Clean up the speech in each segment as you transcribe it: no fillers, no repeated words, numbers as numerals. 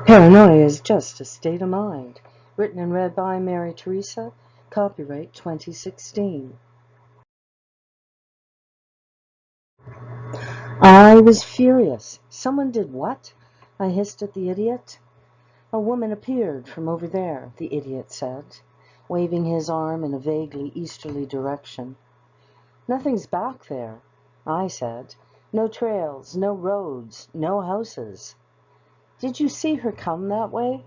Paranoia is just a state of mind. Written and read by Mary Teresa. Copyright 2016. I was furious. Someone did what? I hissed at the idiot. A woman appeared from over there, the idiot said, waving his arm in a vaguely easterly direction. Nothing's back there, I said. No trails, no roads, no houses. Did you see her come that way?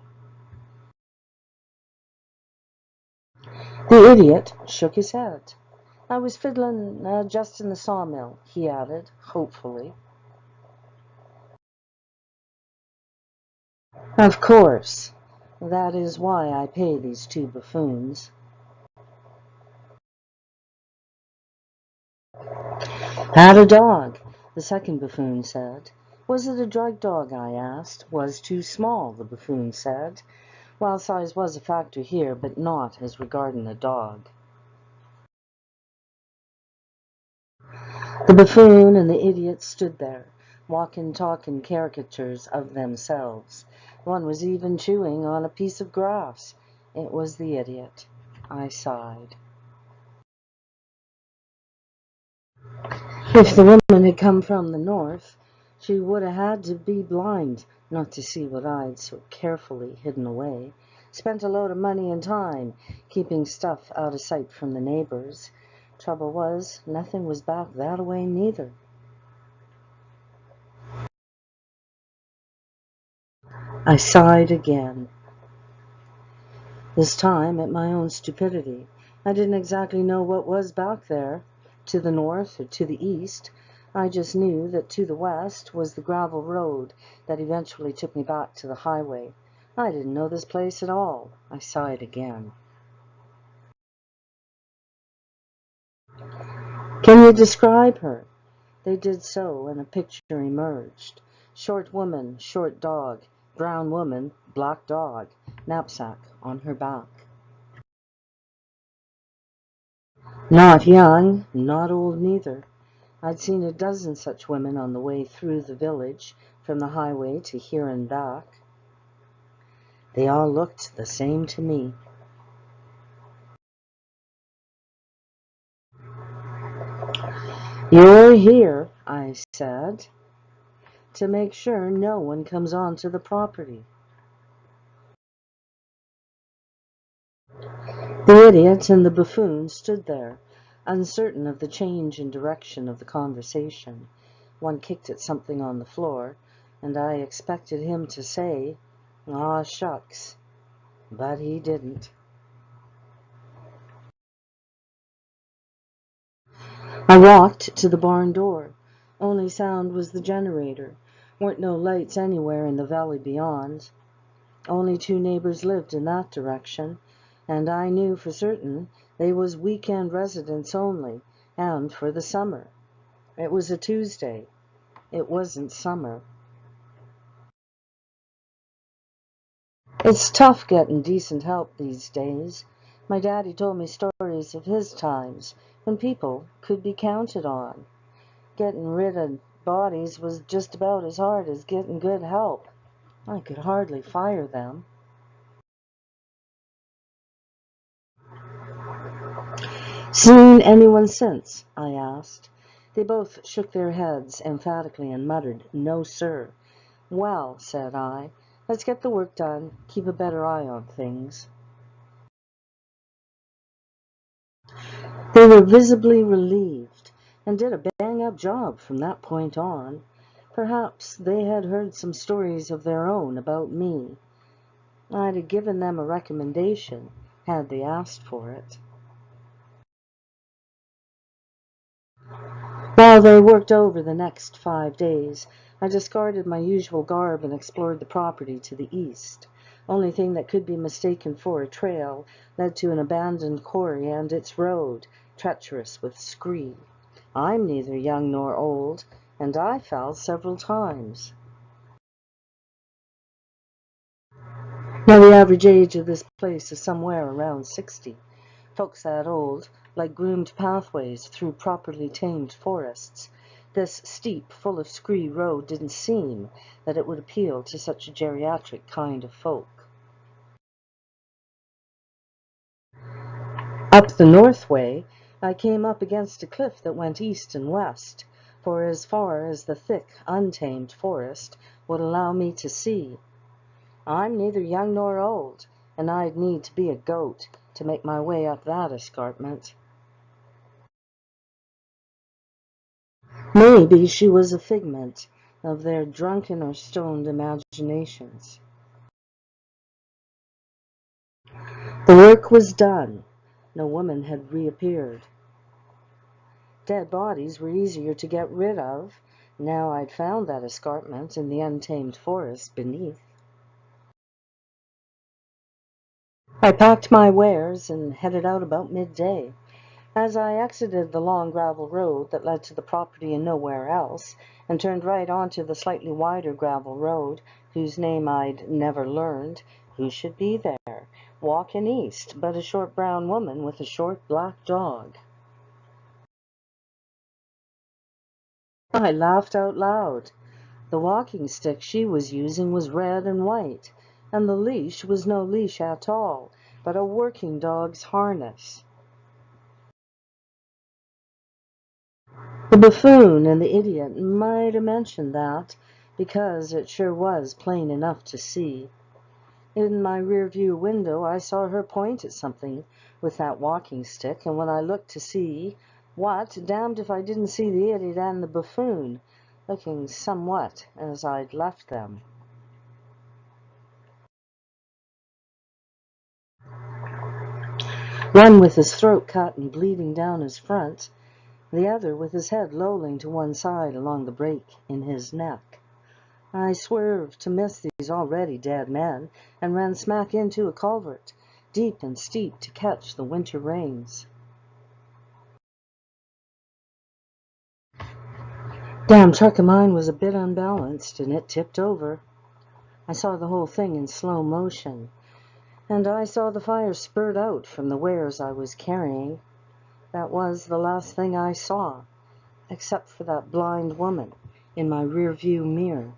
The idiot shook his head. I was fiddling just in the sawmill, he added, hopefully. Of course. That is why I pay these two buffoons. Had a dog, the second buffoon said. Was it a drug dog, I asked. Was too small, the buffoon said. Well, size was a factor here, but not as regarding a dog. The buffoon and the idiot stood there, walking, talking caricatures of themselves. One was even chewing on a piece of grass. It was the idiot. I sighed. If the woman had come from the north, she would have had to be blind not to see what I'd so carefully hidden away. Spent a load of money and time keeping stuff out of sight from the neighbors. Trouble was, nothing was back that way neither. I sighed again. This time at my own stupidity. I didn't exactly know what was back there, to the north or to the east. I just knew that to the west was the gravel road that eventually took me back to the highway. I didn't know this place at all. I sighed again. Can you describe her? They did so, and a picture emerged. Short woman, short dog. Brown woman, black dog. Knapsack on her back. Not young, not old neither. I'd seen a dozen such women on the way through the village, from the highway to here and back. They all looked the same to me. You're here, I said, to make sure no one comes onto the property. The idiot and the buffoon stood there, uncertain of the change in direction of the conversation. One kicked at something on the floor, and I expected him to say, "Aw, shucks," but he didn't. I walked to the barn door. Only sound was the generator. Weren't no lights anywhere in the valley beyond. Only two neighbors lived in that direction, and I knew for certain they was weekend residents only, and for the summer. It was a Tuesday. It wasn't summer. It's tough getting decent help these days. My daddy told me stories of his times when people could be counted on. Getting rid of bodies was just about as hard as getting good help. I could hardly fire them. Seen anyone since? I asked. They both shook their heads emphatically and muttered, "No, sir." Well, said I, let's get the work done, keep a better eye on things. They were visibly relieved, and did a bang-up job from that point on. Perhaps they had heard some stories of their own about me. I'd have given them a recommendation, had they asked for it. While they worked over the next 5 days, I discarded my usual garb and explored the property to the east. Only thing that could be mistaken for a trail led to an abandoned quarry and its road, treacherous with scree. I'm neither young nor old, and I fell several times. Now the average age of this place is somewhere around 60. Folks that old, like groomed pathways through properly tamed forests. This steep, full of scree road didn't seem that it would appeal to such a geriatric kind of folk. Up the north way, I came up against a cliff that went east and west, for as far as the thick, untamed forest would allow me to see. I'm neither young nor old, and I'd need to be a goat to make my way up that escarpment. Maybe she was a figment of their drunken or stoned imaginations. The work was done. No woman had reappeared. Dead bodies were easier to get rid of, now I'd found that escarpment in the untamed forest beneath. I packed my wares and headed out about midday. As I exited the long gravel road that led to the property and nowhere else, and turned right onto the slightly wider gravel road, whose name I'd never learned, who should be there, walking east, but a short brown woman with a short black dog. I laughed out loud. The walking stick she was using was red and white, and the leash was no leash at all, but a working dog's harness. The buffoon and the idiot might have mentioned that, because it sure was plain enough to see. In my rear-view window I saw her point at something with that walking stick, and when I looked to see what, damned if I didn't see the idiot and the buffoon, looking somewhat as I'd left them. One with his throat cut and bleeding down his front, the other with his head lolling to one side along the break in his neck. I swerved to miss these already dead men and ran smack into a culvert, deep and steep to catch the winter rains. Damn truck of mine was a bit unbalanced, and it tipped over. I saw the whole thing in slow motion, and I saw the fire spurt out from the wares I was carrying. That was the last thing I saw, except for that blind woman in my rear-view mirror.